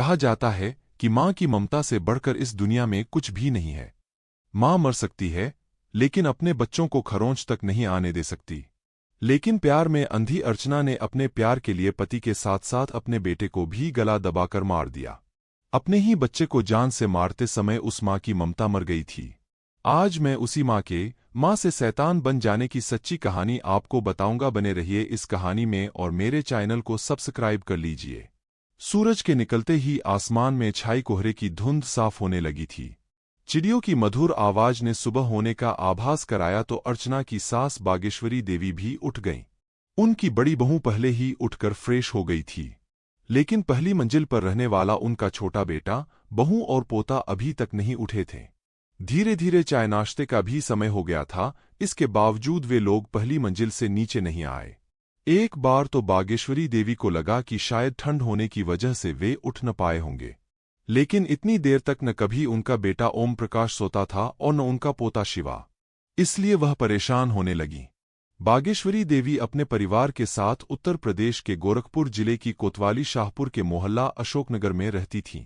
कहा जाता है कि माँ की ममता से बढ़कर इस दुनिया में कुछ भी नहीं है। माँ मर सकती है, लेकिन अपने बच्चों को खरोंच तक नहीं आने दे सकती। लेकिन प्यार में अंधी अर्चना ने अपने प्यार के लिए पति के साथ साथ अपने बेटे को भी गला दबाकर मार दिया। अपने ही बच्चे को जान से मारते समय उस माँ की ममता मर गई थी। आज मैं उसी माँ से शैतान बन जाने की सच्ची कहानी आपको बताऊंगा। बने रहिए इस कहानी में और मेरे चैनल को सब्सक्राइब कर लीजिए। सूरज के निकलते ही आसमान में छाई कोहरे की धुंध साफ होने लगी थी। चिड़ियों की मधुर आवाज ने सुबह होने का आभास कराया तो अर्चना की सास बागेश्वरी देवी भी उठ गईं। उनकी बड़ी बहू पहले ही उठकर फ्रेश हो गई थी, लेकिन पहली मंजिल पर रहने वाला उनका छोटा बेटा, बहू और पोता अभी तक नहीं उठे थे। धीरे धीरे चाय नाश्ते का भी समय हो गया था, इसके बावजूद वे लोग पहली मंजिल से नीचे नहीं आए। एक बार तो बागेश्वरी देवी को लगा कि शायद ठंड होने की वजह से वे उठ न पाए होंगे, लेकिन इतनी देर तक न कभी उनका बेटा ओम प्रकाश सोता था और न उनका पोता शिवा, इसलिए वह परेशान होने लगी। बागेश्वरी देवी अपने परिवार के साथ उत्तर प्रदेश के गोरखपुर जिले की कोतवाली शाहपुर के मोहल्ला अशोकनगर में रहती थीं।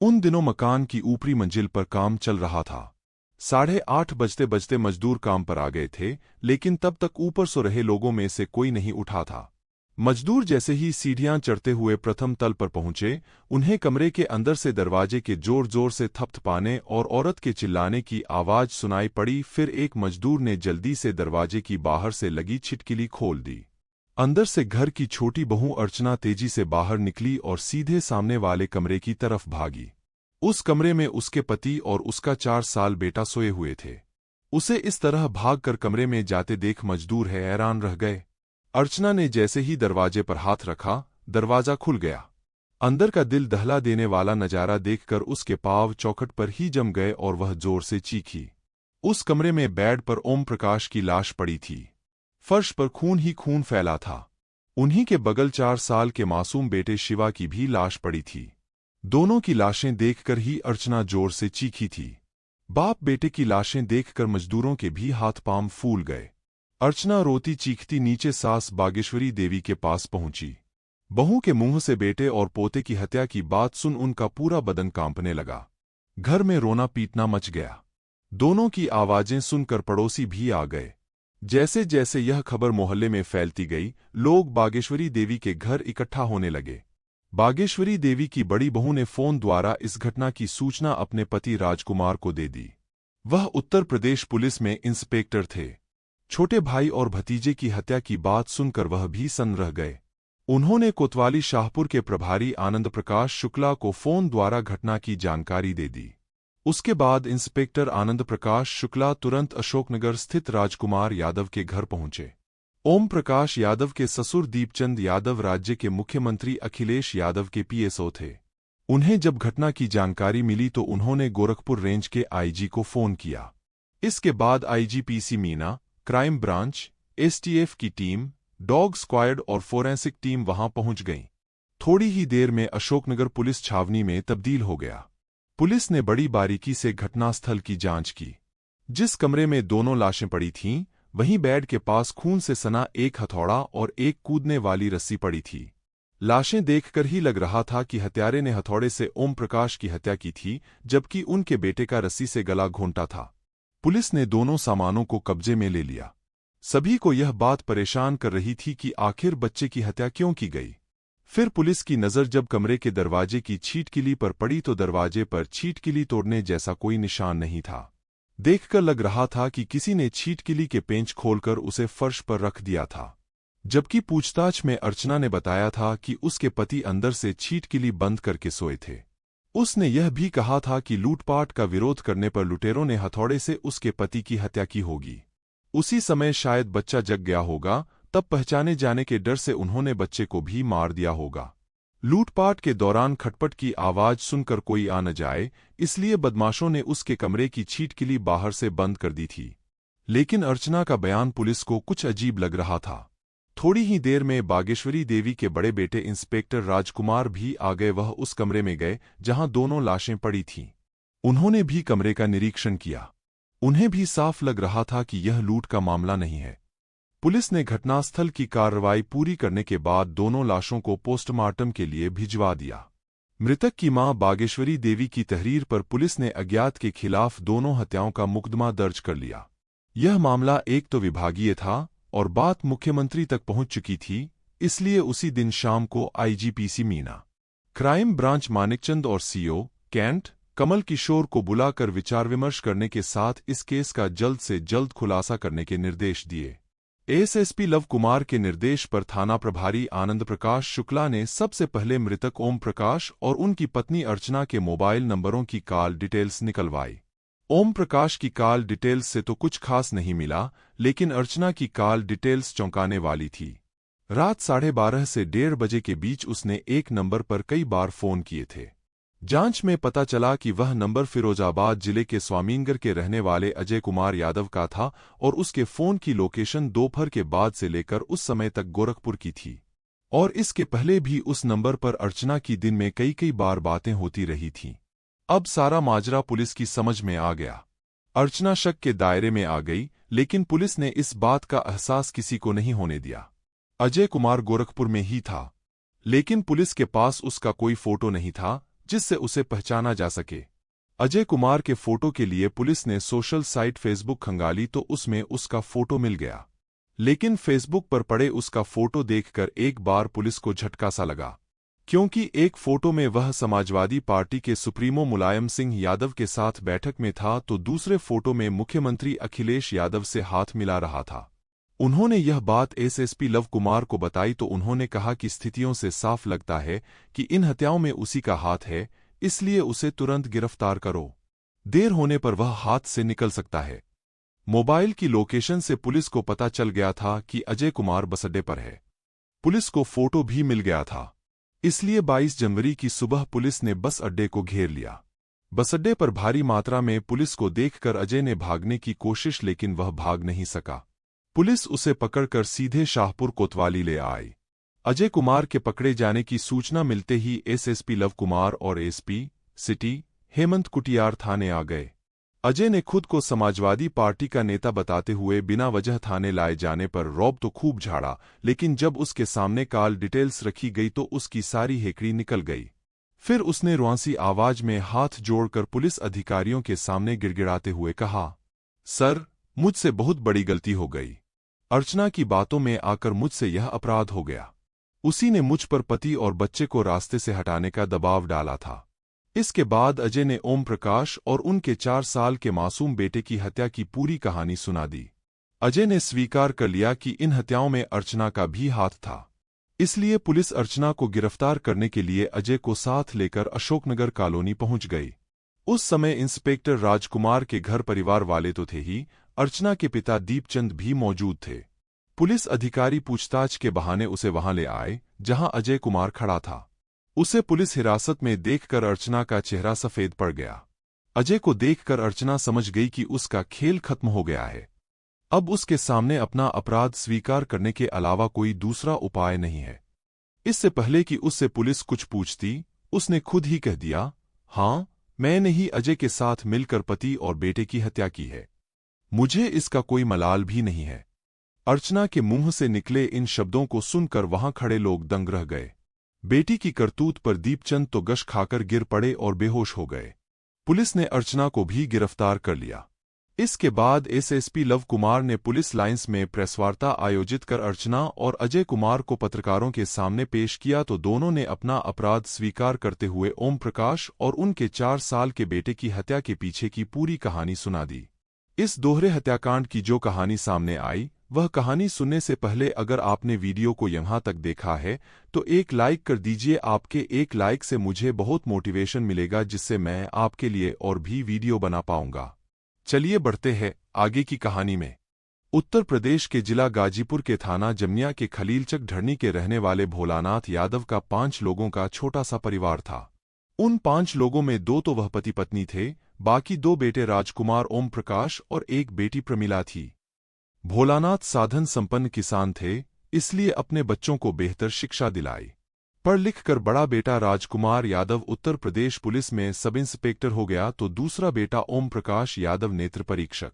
उन दिनों मकान की ऊपरी मंजिल पर काम चल रहा था। 8:30 बजते बजते मजदूर काम पर आ गए थे, लेकिन तब तक ऊपर सो रहे लोगों में से कोई नहीं उठा था। मजदूर जैसे ही सीढ़ियां चढ़ते हुए प्रथम तल पर पहुंचे, उन्हें कमरे के अंदर से दरवाजे के जोर जोर से थपथपाने और औरत के चिल्लाने की आवाज सुनाई पड़ी। फिर एक मजदूर ने जल्दी से दरवाजे की बाहर से लगी छिटकिली खोल दी। अंदर से घर की छोटी बहू अर्चना तेजी से बाहर निकली और सीधे सामने वाले कमरे की तरफ भागी। उस कमरे में उसके पति और उसका 4 साल बेटा सोए हुए थे। उसे इस तरह भागकर कमरे में जाते देख मजदूर हैरान रह गए। अर्चना ने जैसे ही दरवाजे पर हाथ रखा, दरवाजा खुल गया। अंदर का दिल दहला देने वाला नजारा देखकर उसके पांव चौखट पर ही जम गए और वह जोर से चीखी। उस कमरे में बेड पर ओम प्रकाश की लाश पड़ी थी। फर्श पर खून ही खून फैला था। उन्हीं के बगल 4 साल के मासूम बेटे शिवा की भी लाश पड़ी थी। दोनों की लाशें देखकर ही अर्चना जोर से चीखी थी। बाप बेटे की लाशें देखकर मजदूरों के भी हाथ पांव फूल गए। अर्चना रोती चीखती नीचे सास बागेश्वरी देवी के पास पहुंची। बहू के मुंह से बेटे और पोते की हत्या की बात सुन उनका पूरा बदन कांपने लगा। घर में रोना पीटना मच गया। दोनों की आवाजें सुनकर पड़ोसी भी आ गए। जैसे जैसे यह खबर मोहल्ले में फैलती गई, लोग बागेश्वरी देवी के घर इकट्ठा होने लगे। बागेश्वरी देवी की बड़ी बहू ने फोन द्वारा इस घटना की सूचना अपने पति राजकुमार को दे दी। वह उत्तर प्रदेश पुलिस में इंस्पेक्टर थे। छोटे भाई और भतीजे की हत्या की बात सुनकर वह भी सन्न रह गए। उन्होंने कोतवाली शाहपुर के प्रभारी आनंद प्रकाश शुक्ला को फोन द्वारा घटना की जानकारी दे दी। उसके बाद इंस्पेक्टर आनंद प्रकाश शुक्ला तुरंत अशोकनगर स्थित राजकुमार यादव के घर पहुंचे। ओम प्रकाश यादव के ससुर दीपचंद यादव राज्य के मुख्यमंत्री अखिलेश यादव के पीएसओ थे। उन्हें जब घटना की जानकारी मिली तो उन्होंने गोरखपुर रेंज के आईजी को फोन किया। इसके बाद आईजीपीसी मीना, क्राइम ब्रांच, एसटीएफ की टीम, डॉग स्क्वाड और फोरेंसिक टीम वहां पहुंच गईं। थोड़ी ही देर में अशोकनगर पुलिस छावनी में तब्दील हो गया। पुलिस ने बड़ी बारीकी से घटनास्थल की जांच की। जिस कमरे में दोनों लाशें पड़ी थीं, वहीं बेड के पास खून से सना एक हथौड़ा और एक कूदने वाली रस्सी पड़ी थी। लाशें देखकर ही लग रहा था कि हत्यारे ने हथौड़े से ओम प्रकाश की हत्या की थी, जबकि उनके बेटे का रस्सी से गला घोंटा था। पुलिस ने दोनों सामानों को कब्जे में ले लिया। सभी को यह बात परेशान कर रही थी कि आखिर बच्चे की हत्या क्यों की गई। फिर पुलिस की नज़र जब कमरे के दरवाजे की छीटकिली पर पड़ी तो दरवाजे पर छीटकिली तोड़ने जैसा कोई निशान नहीं था। देखकर लग रहा था कि किसी ने छीटकिली के पेंच खोलकर उसे फर्श पर रख दिया था। जबकि पूछताछ में अर्चना ने बताया था कि उसके पति अंदर से छीटकिली बंद करके सोए थे। उसने यह भी कहा था कि लूटपाट का विरोध करने पर लुटेरों ने हथौड़े से उसके पति की हत्या की होगी। उसी समय शायद बच्चा जग गया होगा, तब पहचाने जाने के डर से उन्होंने बच्चे को भी मार दिया होगा। लूटपाट के दौरान खटपट की आवाज सुनकर कोई आ न जाए, इसलिए बदमाशों ने उसके कमरे की छीटकिली बाहर से बंद कर दी थी। लेकिन अर्चना का बयान पुलिस को कुछ अजीब लग रहा था। थोड़ी ही देर में बागेश्वरी देवी के बड़े बेटे इंस्पेक्टर राजकुमार भी आ गए। वह उस कमरे में गए जहां दोनों लाशें पड़ी थीं। उन्होंने भी कमरे का निरीक्षण किया। उन्हें भी साफ लग रहा था कि यह लूट का मामला नहीं है। पुलिस ने घटनास्थल की कार्रवाई पूरी करने के बाद दोनों लाशों को पोस्टमार्टम के लिए भिजवा दिया। मृतक की मां बागेश्वरी देवी की तहरीर पर पुलिस ने अज्ञात के खिलाफ दोनों हत्याओं का मुकदमा दर्ज कर लिया। यह मामला एक तो विभागीय था और बात मुख्यमंत्री तक पहुंच चुकी थी, इसलिए उसी दिन शाम को आईजीपीसी मीना क्राइम ब्रांच मानिकचंद और सीओ कैंट कमल किशोर को बुलाकर विचार विमर्श करने के साथ इस केस का जल्द से जल्द खुलासा करने के निर्देश दिए। एसएसपी लव कुमार के निर्देश पर थाना प्रभारी आनंद प्रकाश शुक्ला ने सबसे पहले मृतक ओम प्रकाश और उनकी पत्नी अर्चना के मोबाइल नंबरों की कॉल डिटेल्स निकलवाई। ओम प्रकाश की कॉल डिटेल्स से तो कुछ खास नहीं मिला, लेकिन अर्चना की कॉल डिटेल्स चौंकाने वाली थी। रात 12:30 से 1:30 बजे के बीच उसने एक नंबर पर कई बार फोन किए थे। जांच में पता चला कि वह नंबर फिरोजाबाद जिले के स्वामीनगर के रहने वाले अजय कुमार यादव का था और उसके फोन की लोकेशन दोपहर के बाद से लेकर उस समय तक गोरखपुर की थी। और इसके पहले भी उस नंबर पर अर्चना की दिन में कई बार बातें होती रही थीं। अब सारा माजरा पुलिस की समझ में आ गया। अर्चना शक के दायरे में आ गई, लेकिन पुलिस ने इस बात का एहसास किसी को नहीं होने दिया। अजय कुमार गोरखपुर में ही था, लेकिन पुलिस के पास उसका कोई फोटो नहीं था जिससे उसे पहचाना जा सके। अजय कुमार के फोटो के लिए पुलिस ने सोशल साइट फेसबुक खंगाली तो उसमें उसका फोटो मिल गया, लेकिन फेसबुक पर पड़े उसका फोटो देखकर एक बार पुलिस को झटका सा लगा, क्योंकि एक फोटो में वह समाजवादी पार्टी के सुप्रीमो मुलायम सिंह यादव के साथ बैठक में था तो दूसरे फोटो में मुख्यमंत्री अखिलेश यादव से हाथ मिला रहा था। उन्होंने यह बात एसएसपी लव कुमार को बताई तो उन्होंने कहा कि स्थितियों से साफ लगता है कि इन हत्याओं में उसी का हाथ है, इसलिए उसे तुरंत गिरफ्तार करो। देर होने पर वह हाथ से निकल सकता है। मोबाइल की लोकेशन से पुलिस को पता चल गया था कि अजय कुमार बस अड्डे पर है। पुलिस को फोटो भी मिल गया था, इसलिए 22 जनवरी की सुबह पुलिस ने बस अड्डे को घेर लिया। बस अड्डे पर भारी मात्रा में पुलिस को देखकर अजय ने भागने की कोशिश, लेकिन वह भाग नहीं सका। पुलिस उसे पकड़कर सीधे शाहपुर कोतवाली ले आई। अजय कुमार के पकड़े जाने की सूचना मिलते ही एसएसपी लव कुमार और एसपी सिटी हेमंत कुटियार थाने आ गए। अजय ने खुद को समाजवादी पार्टी का नेता बताते हुए बिना वजह थाने लाए जाने पर रौब तो खूब झाड़ा, लेकिन जब उसके सामने कॉल डिटेल्स रखी गई तो उसकी सारी हेकड़ी निकल गई। फिर उसने रुआंसी आवाज में हाथ जोड़कर पुलिस अधिकारियों के सामने गिड़गिड़ाते हुए कहा, सर, मुझसे बहुत बड़ी गलती हो गई। अर्चना की बातों में आकर मुझसे यह अपराध हो गया। उसी ने मुझ पर पति और बच्चे को रास्ते से हटाने का दबाव डाला था। इसके बाद अजय ने ओम प्रकाश और उनके 4 साल के मासूम बेटे की हत्या की पूरी कहानी सुना दी। अजय ने स्वीकार कर लिया कि इन हत्याओं में अर्चना का भी हाथ था। इसलिए पुलिस अर्चना को गिरफ्तार करने के लिए अजय को साथ लेकर अशोकनगर कॉलोनी पहुंच गई। उस समय इंस्पेक्टर राजकुमार के घर परिवार वाले तो थे ही, अर्चना के पिता दीपचंद भी मौजूद थे। पुलिस अधिकारी पूछताछ के बहाने उसे वहां ले आए जहां अजय कुमार खड़ा था। उसे पुलिस हिरासत में देखकर अर्चना का चेहरा सफेद पड़ गया। अजय को देखकर अर्चना समझ गई कि उसका खेल खत्म हो गया है। अब उसके सामने अपना अपराध स्वीकार करने के अलावा कोई दूसरा उपाय नहीं है। इससे पहले कि उससे पुलिस कुछ पूछती, उसने खुद ही कह दिया, हाँ, मैंने ही अजय के साथ मिलकर पति और बेटे की हत्या की है। मुझे इसका कोई मलाल भी नहीं है। अर्चना के मुंह से निकले इन शब्दों को सुनकर वहां खड़े लोग दंग रह गए। बेटी की करतूत पर दीपचंद तो गश खाकर गिर पड़े और बेहोश हो गए। पुलिस ने अर्चना को भी गिरफ्तार कर लिया। इसके बाद एसएसपी लव कुमार ने पुलिस लाइंस में प्रेसवार्ता आयोजित कर अर्चना और अजय कुमार को पत्रकारों के सामने पेश किया तो दोनों ने अपना अपराध स्वीकार करते हुए ओम प्रकाश और उनके 4 साल के बेटे की हत्या के पीछे की पूरी कहानी सुना दी। इस दोहरे हत्याकांड की जो कहानी सामने आई, वह कहानी सुनने से पहले अगर आपने वीडियो को यहां तक देखा है तो एक लाइक कर दीजिए। आपके एक लाइक से मुझे बहुत मोटिवेशन मिलेगा, जिससे मैं आपके लिए और भी वीडियो बना पाऊंगा। चलिए बढ़ते हैं आगे की कहानी में। उत्तर प्रदेश के जिला गाजीपुर के थाना जमनिया के खलीलचक ढरनी के रहने वाले भोलानाथ यादव का 5 लोगों का छोटा सा परिवार था। उन 5 लोगों में 2 तो वह पति पत्नी थे, बाकी 2 बेटे राजकुमार ओम प्रकाश और एक बेटी प्रमिला थी। भोलानाथ साधन संपन्न किसान थे, इसलिए अपने बच्चों को बेहतर शिक्षा दिलाई। पढ़ लिख कर बड़ा बेटा राजकुमार यादव उत्तर प्रदेश पुलिस में सब इंस्पेक्टर हो गया तो दूसरा बेटा ओम प्रकाश यादव नेत्र परीक्षक।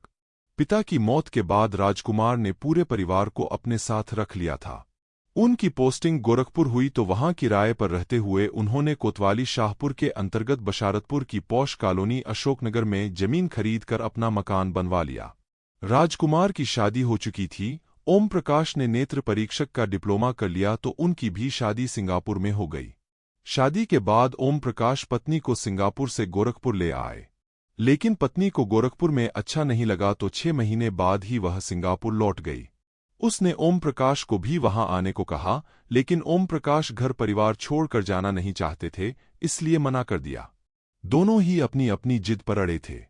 पिता की मौत के बाद राजकुमार ने पूरे परिवार को अपने साथ रख लिया था। उनकी पोस्टिंग गोरखपुर हुई तो वहां किराए पर रहते हुए उन्होंने कोतवाली शाहपुर के अंतर्गत बशारतपुर की पौष कॉलोनी अशोकनगर में जमीन खरीदकर अपना मकान बनवा लिया। राजकुमार की शादी हो चुकी थी। ओम प्रकाश ने नेत्र परीक्षक का डिप्लोमा कर लिया तो उनकी भी शादी सिंगापुर में हो गई। शादी के बाद ओम प्रकाश पत्नी को सिंगापुर से गोरखपुर ले आए, लेकिन पत्नी को गोरखपुर में अच्छा नहीं लगा तो 6 महीने बाद ही वह सिंगापुर लौट गई। उसने ओम प्रकाश को भी वहां आने को कहा, लेकिन ओम प्रकाश घर परिवार छोड़कर जाना नहीं चाहते थे, इसलिए मना कर दिया। दोनों ही अपनी अपनी जिद पर अड़े थे।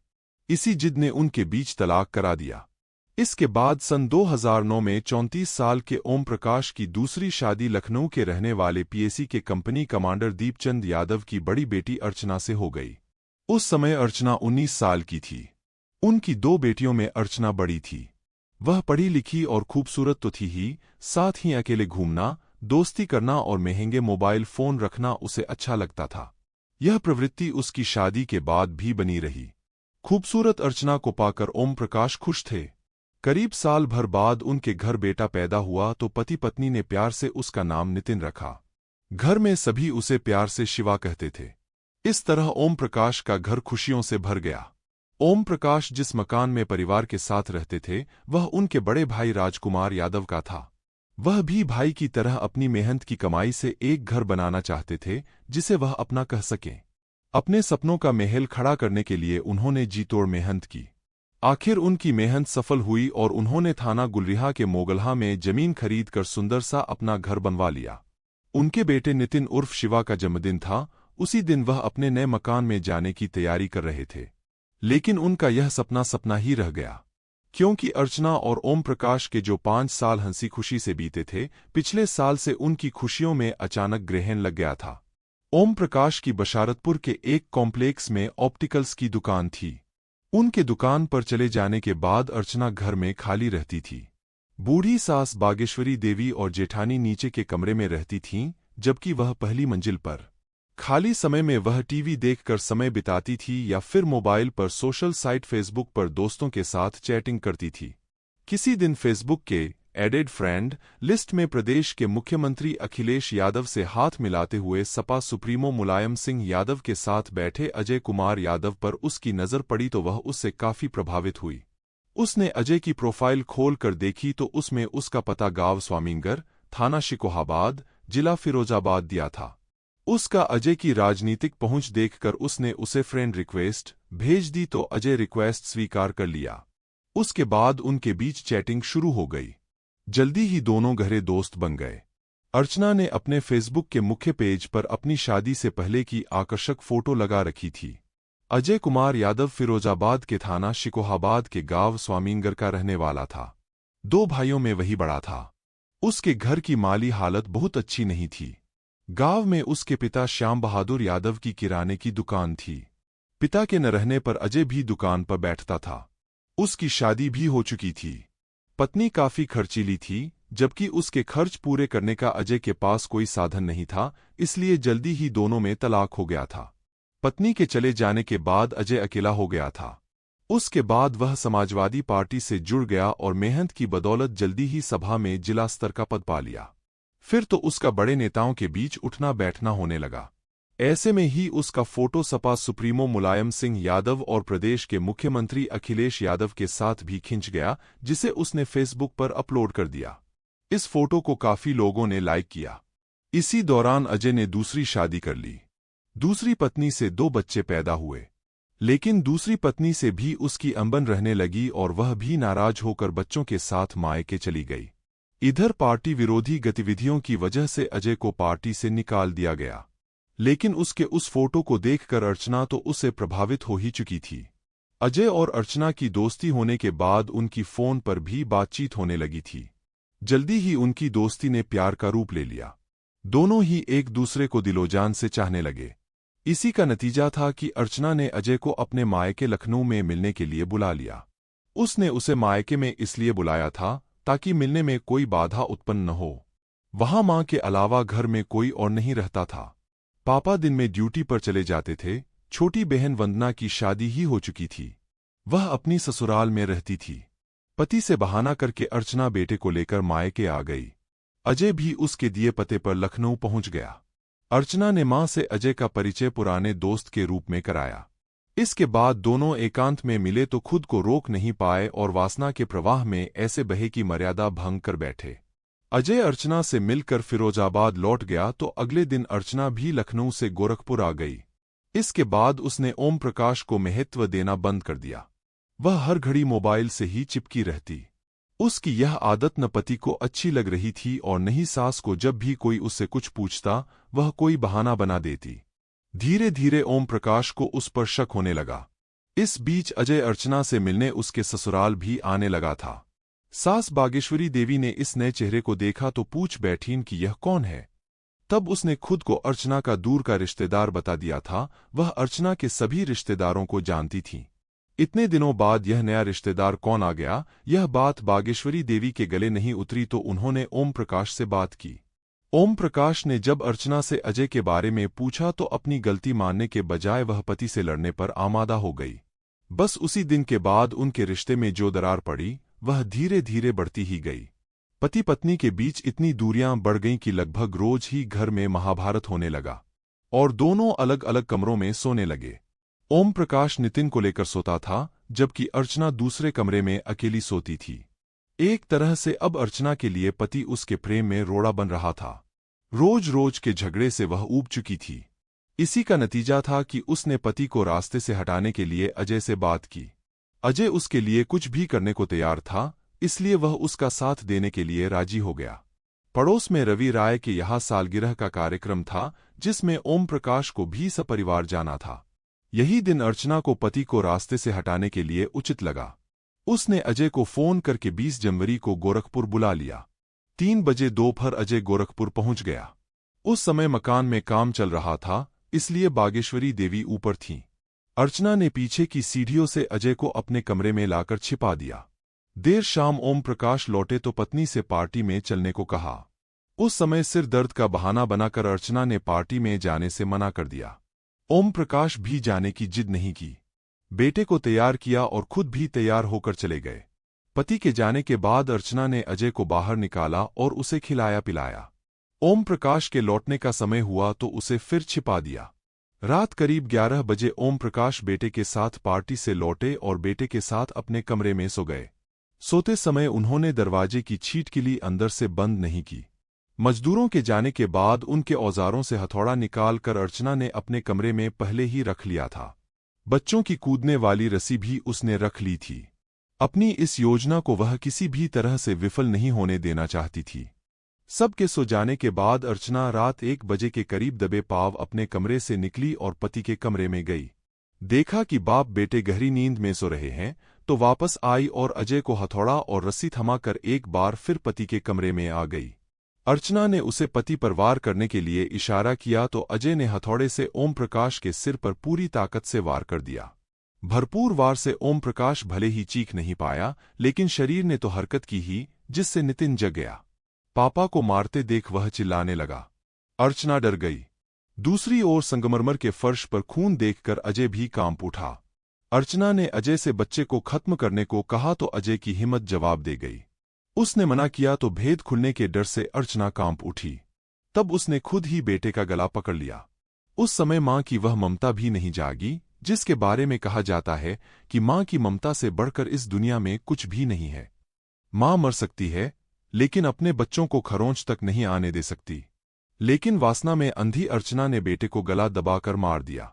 इसी जिद ने उनके बीच तलाक करा दिया। इसके बाद सन 2009 में 34 साल के ओम प्रकाश की दूसरी शादी लखनऊ के रहने वाले पीएसी के कंपनी कमांडर दीपचंद यादव की बड़ी बेटी अर्चना से हो गई। उस समय अर्चना 19 साल की थी। उनकी 2 बेटियों में अर्चना बड़ी थी। वह पढ़ी लिखी और खूबसूरत तो थी ही, साथ ही अकेले घूमना, दोस्ती करना और महंगे मोबाइल फोन रखना उसे अच्छा लगता था। यह प्रवृत्ति उसकी शादी के बाद भी बनी रही। खूबसूरत अर्चना को पाकर ओम प्रकाश खुश थे। करीब साल भर बाद उनके घर बेटा पैदा हुआ तो पति पत्नी ने प्यार से उसका नाम नितिन रखा। घर में सभी उसे प्यार से शिवा कहते थे। इस तरह ओम प्रकाश का घर खुशियों से भर गया। ओम प्रकाश जिस मकान में परिवार के साथ रहते थे वह उनके बड़े भाई राजकुमार यादव का था। वह भी भाई की तरह अपनी मेहनत की कमाई से एक घर बनाना चाहते थे जिसे वह अपना कह सकें। अपने सपनों का महल खड़ा करने के लिए उन्होंने जी तोड़ मेहनत की। आखिर उनकी मेहनत सफल हुई और उन्होंने थाना गुलरिहा के मोगलहा में जमीन खरीदकर सुंदर सा अपना घर बनवा लिया। उनके बेटे नितिन उर्फ शिवा का जन्मदिन था। उसी दिन वह अपने नए मकान में जाने की तैयारी कर रहे थे, लेकिन उनका यह सपना सपना ही रह गया, क्योंकि अर्चना और ओम प्रकाश के जो 5 साल हंसी खुशी से बीते थे, पिछले साल से उनकी खुशियों में अचानक ग्रहण लग गया था। ओम प्रकाश की बशारतपुर के एक कॉम्प्लेक्स में ऑप्टिकल्स की दुकान थी। उनके दुकान पर चले जाने के बाद अर्चना घर में खाली रहती थी। बूढ़ी सास बागेश्वरी देवी और जेठानी नीचे के कमरे में रहती थीं, जबकि वह पहली मंजिल पर। खाली समय में वह टीवी देखकर समय बिताती थी या फिर मोबाइल पर सोशल साइट फेसबुक पर दोस्तों के साथ चैटिंग करती थी। किसी दिन फेसबुक के एडेड फ्रेंड लिस्ट में प्रदेश के मुख्यमंत्री अखिलेश यादव से हाथ मिलाते हुए सपा सुप्रीमो मुलायम सिंह यादव के साथ बैठे अजय कुमार यादव पर उसकी नजर पड़ी तो वह उससे काफी प्रभावित हुई। उसने अजय की प्रोफाइल खोल कर देखी तो उसमें उसका पता गांव स्वामीनगर, थाना शिकोहाबाद, जिला फिरोजाबाद दिया था। उसका अजय की राजनीतिक पहुंच देखकर उसने उसे फ्रेंड रिक्वेस्ट भेज दी तो अजय रिक्वेस्ट स्वीकार कर लिया। उसके बाद उनके बीच चैटिंग शुरू हो गई। जल्दी ही दोनों गहरे दोस्त बन गए। अर्चना ने अपने फेसबुक के मुख्य पेज पर अपनी शादी से पहले की आकर्षक फोटो लगा रखी थी। अजय कुमार यादव फिरोजाबाद के थाना शिकोहाबाद के गांव स्वामीनगर का रहने वाला था। 2 भाइयों में वही बड़ा था। उसके घर की माली हालत बहुत अच्छी नहीं थी। गांव में उसके पिता श्याम बहादुर यादव की किराने की दुकान थी। पिता के न रहने पर अजय भी दुकान पर बैठता था। उसकी शादी भी हो चुकी थी। पत्नी काफी खर्चीली थी, जबकि उसके खर्च पूरे करने का अजय के पास कोई साधन नहीं था, इसलिए जल्दी ही दोनों में तलाक हो गया था। पत्नी के चले जाने के बाद अजय अकेला हो गया था। उसके बाद वह समाजवादी पार्टी से जुड़ गया और मेहनत की बदौलत जल्दी ही सभा में जिला स्तर का पद पा लिया। फिर तो उसका बड़े नेताओं के बीच उठना बैठना होने लगा। ऐसे में ही उसका फोटो सपा सुप्रीमो मुलायम सिंह यादव और प्रदेश के मुख्यमंत्री अखिलेश यादव के साथ भी खिंच गया, जिसे उसने फेसबुक पर अपलोड कर दिया। इस फोटो को काफी लोगों ने लाइक किया। इसी दौरान अजय ने दूसरी शादी कर ली। दूसरी पत्नी से 2 बच्चे पैदा हुए, लेकिन दूसरी पत्नी से भी उसकी अनबन रहने लगी और वह भी नाराज होकर बच्चों के साथ मायके चली गई। इधर पार्टी विरोधी गतिविधियों की वजह से अजय को पार्टी से निकाल दिया गया, लेकिन उसके उस फोटो को देखकर अर्चना तो उससे प्रभावित हो ही चुकी थी। अजय और अर्चना की दोस्ती होने के बाद उनकी फोन पर भी बातचीत होने लगी थी। जल्दी ही उनकी दोस्ती ने प्यार का रूप ले लिया। दोनों ही एक दूसरे को दिलोजान से चाहने लगे। इसी का नतीजा था कि अर्चना ने अजय को अपने मायके लखनऊ में मिलने के लिए बुला लिया। उसने उसे मायके में इसलिए बुलाया था ताकि मिलने में कोई बाधा उत्पन्न न हो। वहां मां के अलावा घर में कोई और नहीं रहता था। पापा दिन में ड्यूटी पर चले जाते थे। छोटी बहन वंदना की शादी ही हो चुकी थी। वह अपनी ससुराल में रहती थी। पति से बहाना करके अर्चना बेटे को लेकर मायके आ गई। अजय भी उसके दिए पते पर लखनऊ पहुंच गया। अर्चना ने मां से अजय का परिचय पुराने दोस्त के रूप में कराया। इसके बाद दोनों एकांत में मिले तो खुद को रोक नहीं पाए और वासना के प्रवाह में ऐसे बहे की मर्यादा भंग कर बैठे। अजय अर्चना से मिलकर फिरोजाबाद लौट गया तो अगले दिन अर्चना भी लखनऊ से गोरखपुर आ गई। इसके बाद उसने ओम प्रकाश को महत्व देना बंद कर दिया। वह हर घड़ी मोबाइल से ही चिपकी रहती। उसकी यह आदत न पति को अच्छी लग रही थी और न ही सास को। जब भी कोई उससे कुछ पूछता वह कोई बहाना बना देती। धीरे धीरे ओम प्रकाश को उस पर शक होने लगा। इस बीच अजय अर्चना से मिलने उसके ससुराल भी आने लगा था। सास बागेश्वरी देवी ने इस नए चेहरे को देखा तो पूछ बैठीं कि यह कौन है। तब उसने खुद को अर्चना का दूर का रिश्तेदार बता दिया था। वह अर्चना के सभी रिश्तेदारों को जानती थी। इतने दिनों बाद यह नया रिश्तेदार कौन आ गया, यह बात बागेश्वरी देवी के गले नहीं उतरी तो उन्होंने ओम प्रकाश से बात की। ओम प्रकाश ने जब अर्चना से अजय के बारे में पूछा तो अपनी गलती मानने के बजाय वह पति से लड़ने पर आमादा हो गई। बस उसी दिन के बाद उनके रिश्ते में जो दरार पड़ी वह धीरे धीरे बढ़ती ही गई। पति पत्नी के बीच इतनी दूरियां बढ़ गईं कि लगभग रोज ही घर में महाभारत होने लगा और दोनों अलग अलग कमरों में सोने लगे। ओम प्रकाश नितिन को लेकर सोता था जबकि अर्चना दूसरे कमरे में अकेली सोती थी। एक तरह से अब अर्चना के लिए पति उसके प्रेम में रोड़ा बन रहा था। रोज रोज के झगड़े से वह ऊब चुकी थी। इसी का नतीजा था कि उसने पति को रास्ते से हटाने के लिए अजय से बात की। अजय उसके लिए कुछ भी करने को तैयार था, इसलिए वह उसका साथ देने के लिए राजी हो गया। पड़ोस में रवि राय के यहाँ सालगिरह का कार्यक्रम था जिसमें ओम प्रकाश को भी सपरिवार जाना था। यही दिन अर्चना को पति को रास्ते से हटाने के लिए उचित लगा। उसने अजय को फोन करके 20 जनवरी को गोरखपुर बुला लिया। 3 बजे दोपहर अजय गोरखपुर पहुंच गया। उस समय मकान में काम चल रहा था, इसलिए बागेश्वरी देवी ऊपर थीं। अर्चना ने पीछे की सीढ़ियों से अजय को अपने कमरे में लाकर छिपा दिया। देर शाम ओम प्रकाश लौटे तो पत्नी से पार्टी में चलने को कहा। उस समय सिर दर्द का बहाना बनाकर अर्चना ने पार्टी में जाने से मना कर दिया। ओम प्रकाश भी जाने की जिद नहीं की। बेटे को तैयार किया और खुद भी तैयार होकर चले गए। पति के जाने के बाद अर्चना ने अजय को बाहर निकाला और उसे खिलाया पिलाया। ओम प्रकाश के लौटने का समय हुआ तो उसे फिर छिपा दिया। रात करीब 11 बजे ओम प्रकाश बेटे के साथ पार्टी से लौटे और बेटे के साथ अपने कमरे में सो गए। सोते समय उन्होंने दरवाजे की छीटकिली अंदर से बंद नहीं की। मजदूरों के जाने के बाद उनके औजारों से हथौड़ा निकाल कर अर्चना ने अपने कमरे में पहले ही रख लिया था। बच्चों की कूदने वाली रस्सी भी उसने रख ली थी। अपनी इस योजना को वह किसी भी तरह से विफल नहीं होने देना चाहती थी। सबके सो जाने के बाद अर्चना रात 1 बजे के करीब दबे पांव अपने कमरे से निकली और पति के कमरे में गई। देखा कि बाप बेटे गहरी नींद में सो रहे हैं तो वापस आई और अजय को हथौड़ा और रस्सी थमाकर एक बार फिर पति के कमरे में आ गई। अर्चना ने उसे पति पर वार करने के लिए इशारा किया तो अजय ने हथौड़े से ओम प्रकाश के सिर पर पूरी ताकत से वार कर दिया। भरपूर वार से ओम प्रकाश भले ही चीख नहीं पाया, लेकिन शरीर ने तो हरकत की ही, जिससे नितिन जग गया। पापा को मारते देख वह चिल्लाने लगा। अर्चना डर गई। दूसरी ओर संगमरमर के फर्श पर खून देखकर अजय भी कांप उठा। अर्चना ने अजय से बच्चे को खत्म करने को कहा तो अजय की हिम्मत जवाब दे गई। उसने मना किया तो भेद खुलने के डर से अर्चना कांप उठी। तब उसने खुद ही बेटे का गला पकड़ लिया। उस समय मां की वह ममता भी नहीं जागी, जिसके बारे में कहा जाता है कि मां की ममता से बढ़कर इस दुनिया में कुछ भी नहीं है। मां मर सकती है, लेकिन अपने बच्चों को खरोंच तक नहीं आने दे सकती। लेकिन वासना में अंधी अर्चना ने बेटे को गला दबाकर मार दिया।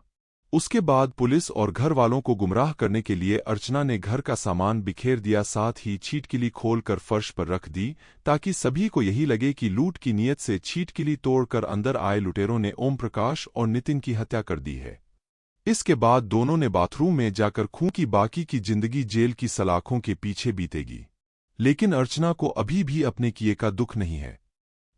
उसके बाद पुलिस और घर वालों को गुमराह करने के लिए अर्चना ने घर का सामान बिखेर दिया, साथ ही छीटकिली खोलकर फर्श पर रख दी ताकि सभी को यही लगे कि लूट की नीयत से छीटकिली तोड़कर अंदर आए लुटेरों ने ओम प्रकाश और नितिन की हत्या कर दी है। इसके बाद दोनों ने बाथरूम में जाकर खून की बाकी की जिंदगी जेल की सलाखों के पीछे बीतेगी। लेकिन अर्चना को अभी भी अपने किए का दुख नहीं है।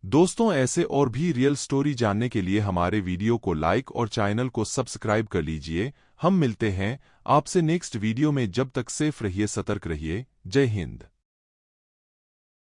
दोस्तों, ऐसे और भी रियल स्टोरी जानने के लिए हमारे वीडियो को लाइक और चैनल को सब्सक्राइब कर लीजिए। हम मिलते हैं आपसे नेक्स्ट वीडियो में। जब तक सेफ रहिए, सतर्क रहिए। जय हिंद।